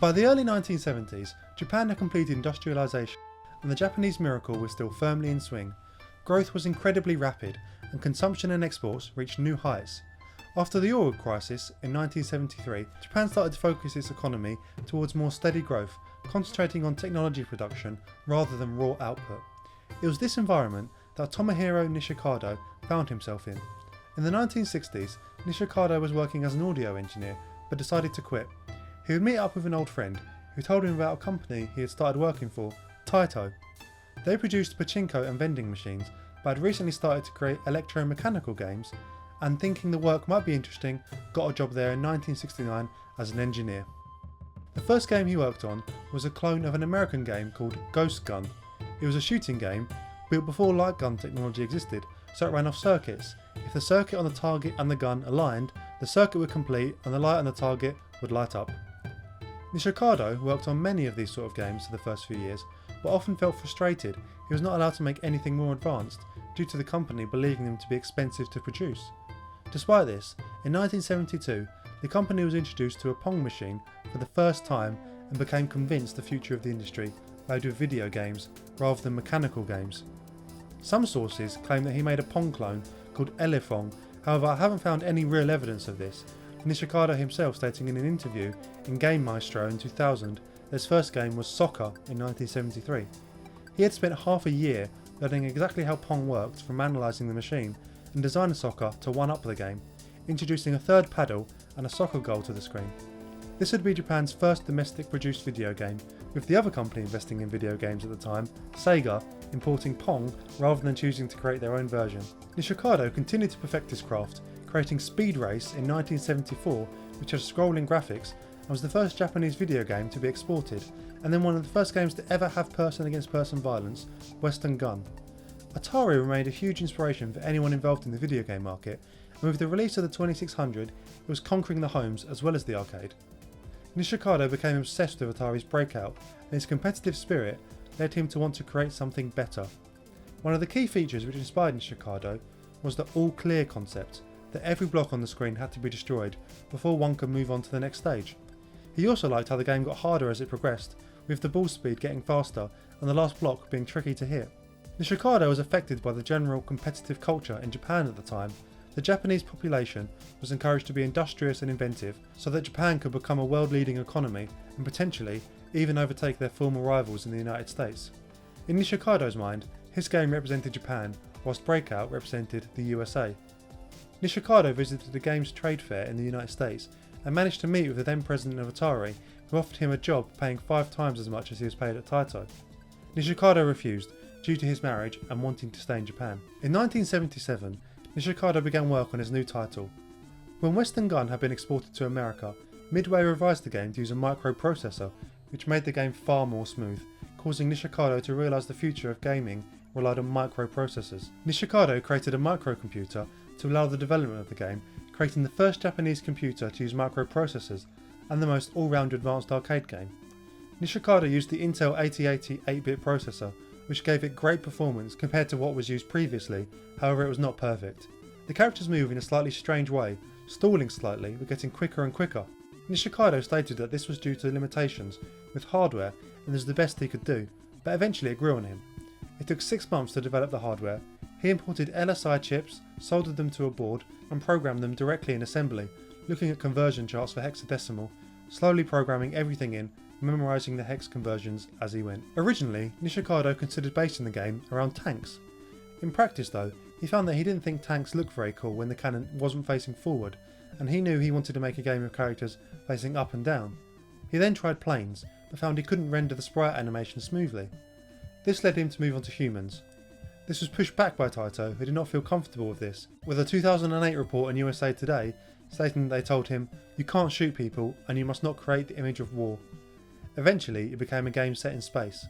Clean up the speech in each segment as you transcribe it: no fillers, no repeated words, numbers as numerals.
By the early 1970s, Japan had completed industrialisation and the Japanese miracle was still firmly in swing. Growth was incredibly rapid and consumption and exports reached new heights. After the oil crisis in 1973, Japan started to focus its economy towards more steady growth, concentrating on technology production rather than raw output. It was this environment that Tomohiro Nishikado found himself in. In the 1960s, Nishikado was working as an audio engineer but decided to quit. He would meet up with an old friend who told him about a company he had started working for, Taito. They produced pachinko and vending machines but had recently started to create electromechanical games and thinking the work might be interesting, got a job there in 1969 as an engineer. The first game he worked on was a clone of an American game called Ghost Gun. It was a shooting game built before light gun technology existed, so it ran off circuits. If the circuit on the target and the gun aligned, the circuit would complete and the light on the target would light up. Nishikado worked on many of these sort of games for the first few years, but often felt frustrated he was not allowed to make anything more advanced due to the company believing them to be expensive to produce. Despite this, in 1972, the company was introduced to a Pong machine for the first time and became convinced the future of the industry lay with video games rather than mechanical games. Some sources claim that he made a Pong clone called Elefong, however I haven't found any real evidence of this, Nishikado himself stating in an interview in Game Maestro in 2000 that his first game was Soccer in 1973. He had spent half a year learning exactly how Pong worked from analysing the machine and designed Soccer to one-up the game, introducing a third paddle and a soccer goal to the screen. This would be Japan's first domestic produced video game, with the other company investing in video games at the time, Sega, importing Pong rather than choosing to create their own version. Nishikado continued to perfect his craft, creating Speed Race in 1974, which has scrolling graphics and was the first Japanese video game to be exported, and then one of the first games to ever have person-against-person violence, Western Gun. Atari remained a huge inspiration for anyone involved in the video game market, and with the release of the 2600, it was conquering the homes as well as the arcade. Nishikado became obsessed with Atari's breakout, and his competitive spirit led him to want to create something better. One of the key features which inspired Nishikado was the all-clear concept, that every block on the screen had to be destroyed before one could move on to the next stage. He also liked how the game got harder as it progressed, with the ball speed getting faster and the last block being tricky to hit. Nishikado was affected by the general competitive culture in Japan at the time. The Japanese population was encouraged to be industrious and inventive so that Japan could become a world-leading economy and potentially even overtake their former rivals in the United States. In Nishikado's mind, his game represented Japan, whilst Breakout represented the USA. Nishikado visited the games trade fair in the United States and managed to meet with the then president of Atari, who offered him a job paying 5 times as much as he was paid at Taito. Nishikado refused due to his marriage and wanting to stay in Japan. In 1977, Nishikado began work on his new title. When Western Gun had been exported to America, Midway revised the game to use a microprocessor, which made the game far more smooth, causing Nishikado to realise the future of gaming relied on microprocessors. Nishikado created a microcomputer to allow the development of the game, creating the first Japanese computer to use microprocessors and the most all-round advanced arcade game. Nishikado used the Intel 8080 8-bit processor, which gave it great performance compared to what was used previously, however it was not perfect. The characters move in a slightly strange way, stalling slightly but getting quicker and quicker. Nishikado stated that this was due to limitations with hardware and was the best he could do, but eventually it grew on him. It took 6 months to develop the hardware. He imported LSI chips, soldered them to a board and programmed them directly in assembly, looking at conversion charts for hexadecimal, slowly programming everything in, memorising the hex conversions as he went. Originally, Nishikado considered basing the game around tanks. In practice though, he found that he didn't think tanks looked very cool when the cannon wasn't facing forward, and he knew he wanted to make a game of characters facing up and down. He then tried planes, but found he couldn't render the sprite animation smoothly. This led him to move on to humans. This was pushed back by Taito, who did not feel comfortable with this, with a 2008 report in USA Today stating that they told him, "You can't shoot people and you must not create the image of war." Eventually, it became a game set in space.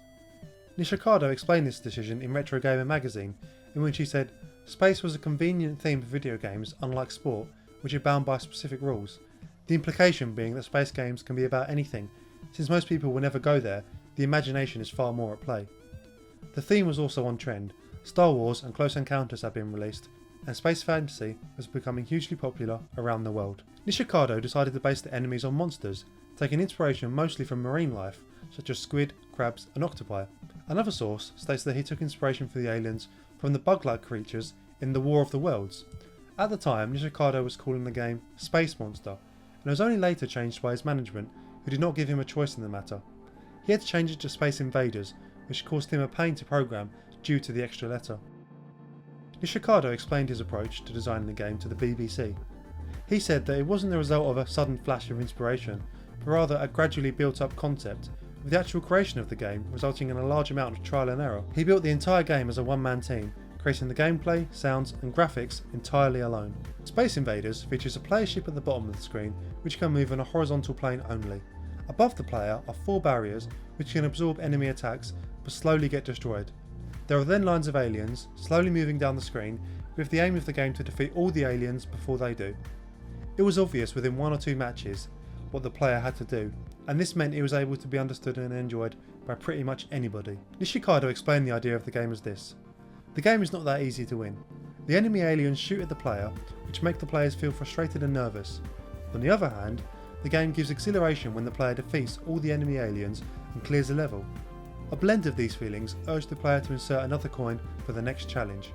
Nishikado explained this decision in Retro Gamer magazine, in which he said, "Space was a convenient theme for video games, unlike sport, which are bound by specific rules. The implication being that space games can be about anything. Since most people will never go there, the imagination is far more at play." The theme was also on trend. Star Wars and Close Encounters had been released, and space fantasy was becoming hugely popular around the world. Nishikado decided to base the enemies on monsters, taking inspiration mostly from marine life, such as squid, crabs and octopi. Another source states that he took inspiration for the aliens from the bug-like creatures in The War of the Worlds. At the time, Nishikado was calling the game Space Monster, and it was only later changed by his management, who did not give him a choice in the matter. He had to change it to Space Invaders, which caused him a pain to program due to the extra letter. Nishikado explained his approach to designing the game to the BBC. He said that it wasn't the result of a sudden flash of inspiration, but rather a gradually built up concept, with the actual creation of the game resulting in a large amount of trial and error. He built the entire game as a one-man team, creating the gameplay, sounds and graphics entirely alone. Space Invaders features a player ship at the bottom of the screen which can move on a horizontal plane only. Above the player are 4 barriers which can absorb enemy attacks but slowly get destroyed. There are then lines of aliens slowly moving down the screen with the aim of the game to defeat all the aliens before they do. It was obvious within 1 or 2 matches what the player had to do, and this meant it was able to be understood and enjoyed by pretty much anybody. Nishikado explained the idea of the game as this. The game is not that easy to win. The enemy aliens shoot at the player, which make the players feel frustrated and nervous. On the other hand, the game gives exhilaration when the player defeats all the enemy aliens and clears a level. A blend of these feelings urged the player to insert another coin for the next challenge.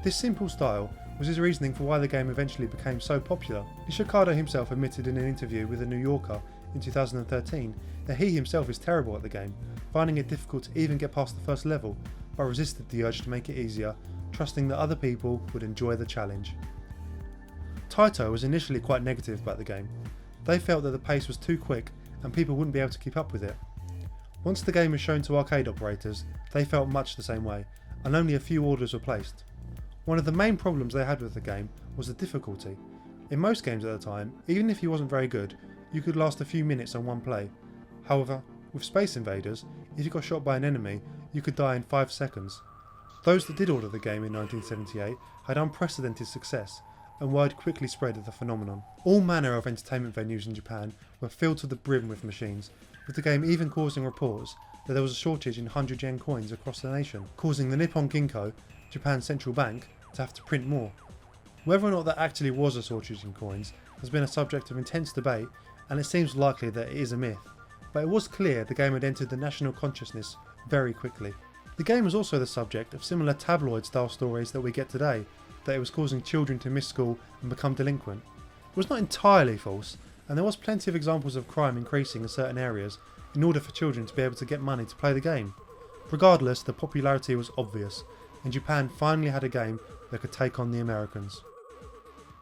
This simple style was his reasoning for why the game eventually became so popular. Nishikado himself admitted in an interview with The New Yorker in 2013 that he himself is terrible at the game, finding it difficult to even get past the first level, but resisted the urge to make it easier, trusting that other people would enjoy the challenge. Taito was initially quite negative about the game. They felt that the pace was too quick and people wouldn't be able to keep up with it. Once the game was shown to arcade operators, they felt much the same way, and only a few orders were placed. One of the main problems they had with the game was the difficulty. In most games at the time, even if you wasn't very good, you could last a few minutes on one play. However, with Space Invaders, if you got shot by an enemy, you could die in 5 seconds. Those that did order the game in 1978 had unprecedented success, and word quickly spread of the phenomenon. All manner of entertainment venues in Japan were filled to the brim with machines, with the game even causing reports that there was a shortage in 100 yen coins across the nation, causing the Nippon Ginko, Japan's central bank, to have to print more. Whether or not there actually was a shortage in coins has been a subject of intense debate, and it seems likely that it is a myth, but it was clear the game had entered the national consciousness very quickly. The game was also the subject of similar tabloid style stories that we get today, that it was causing children to miss school and become delinquent. It was not entirely false, and there was plenty of examples of crime increasing in certain areas in order for children to be able to get money to play the game. Regardless, the popularity was obvious, and Japan finally had a game that could take on the Americans.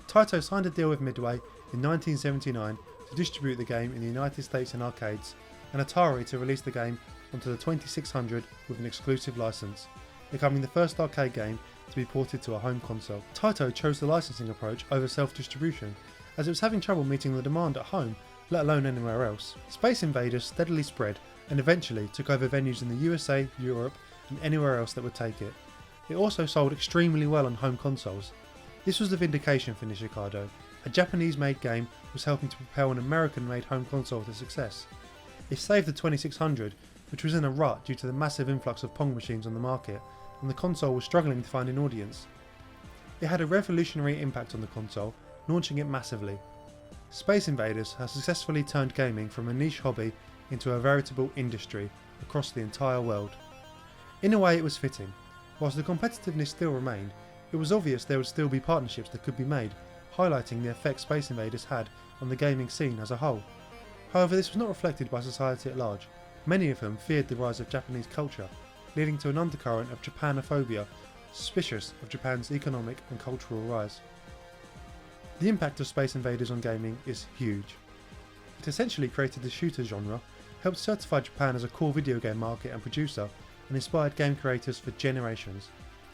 Taito signed a deal with Midway in 1979 to distribute the game in the United States in arcades, and Atari to release the game onto the 2600 with an exclusive license, becoming the first arcade game to be ported to a home console. Taito chose the licensing approach over self-distribution, as it was having trouble meeting the demand at home, let alone anywhere else. Space Invaders steadily spread and eventually took over venues in the USA, Europe and anywhere else that would take it. It also sold extremely well on home consoles. This was the vindication for Nishikado. A Japanese-made game was helping to propel an American-made home console to success. It saved the 2600, which was in a rut due to the massive influx of Pong machines on the market, and the console was struggling to find an audience. It had a revolutionary impact on the console, launching it massively. Space Invaders has successfully turned gaming from a niche hobby into a veritable industry across the entire world. In a way it was fitting. Whilst the competitiveness still remained, it was obvious there would still be partnerships that could be made, highlighting the effect Space Invaders had on the gaming scene as a whole. However, this was not reflected by society at large. Many of them feared the rise of Japanese culture, leading to an undercurrent of Japanophobia, suspicious of Japan's economic and cultural rise. The impact of Space Invaders on gaming is huge. It essentially created the shooter genre, helped certify Japan as a core video game market and producer, and inspired game creators for generations.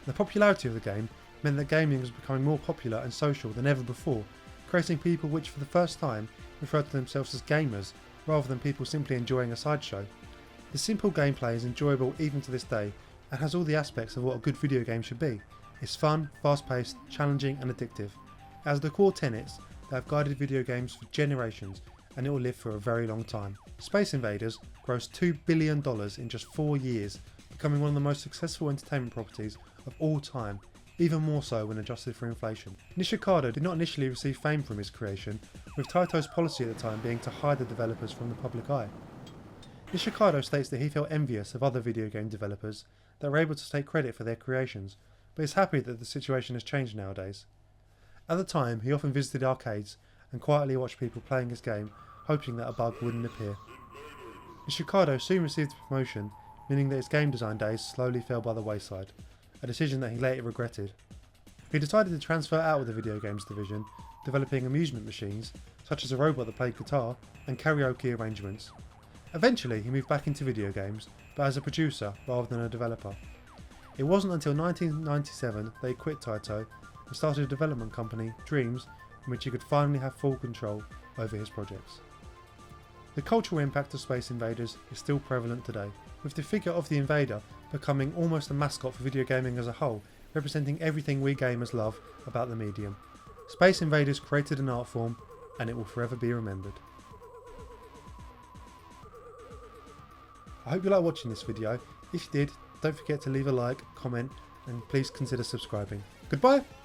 The popularity of the game meant that gaming was becoming more popular and social than ever before, creating people which for the first time referred to themselves as gamers rather than people simply enjoying a sideshow. The simple gameplay is enjoyable even to this day and has all the aspects of what a good video game should be. It's fun, fast-paced, challenging and addictive. It has the core tenets that have guided video games for generations, and it will live for a very long time. Space Invaders grossed $2 billion in just 4 years, becoming one of the most successful entertainment properties of all time, even more so when adjusted for inflation. Nishikado did not initially receive fame from his creation, with Taito's policy at the time being to hide the developers from the public eye. Nishikado states that he felt envious of other video game developers that were able to take credit for their creations, but is happy that the situation has changed nowadays. At the time, he often visited arcades and quietly watched people playing his game, hoping that a bug wouldn't appear. Nishikado soon received a promotion, meaning that his game design days slowly fell by the wayside, a decision that he later regretted. He decided to transfer out of the video games division, developing amusement machines, such as a robot that played guitar, and karaoke arrangements. Eventually, he moved back into video games, but as a producer rather than a developer. It wasn't until 1997 that he quit Taito and started a development company, Dreams, in which he could finally have full control over his projects. The cultural impact of Space Invaders is still prevalent today, with the figure of the invader becoming almost a mascot for video gaming as a whole, representing everything we gamers love about the medium. Space Invaders created an art form, and it will forever be remembered. I hope you like watching this video. If you did, don't forget to leave a like, comment, and please consider subscribing. Goodbye!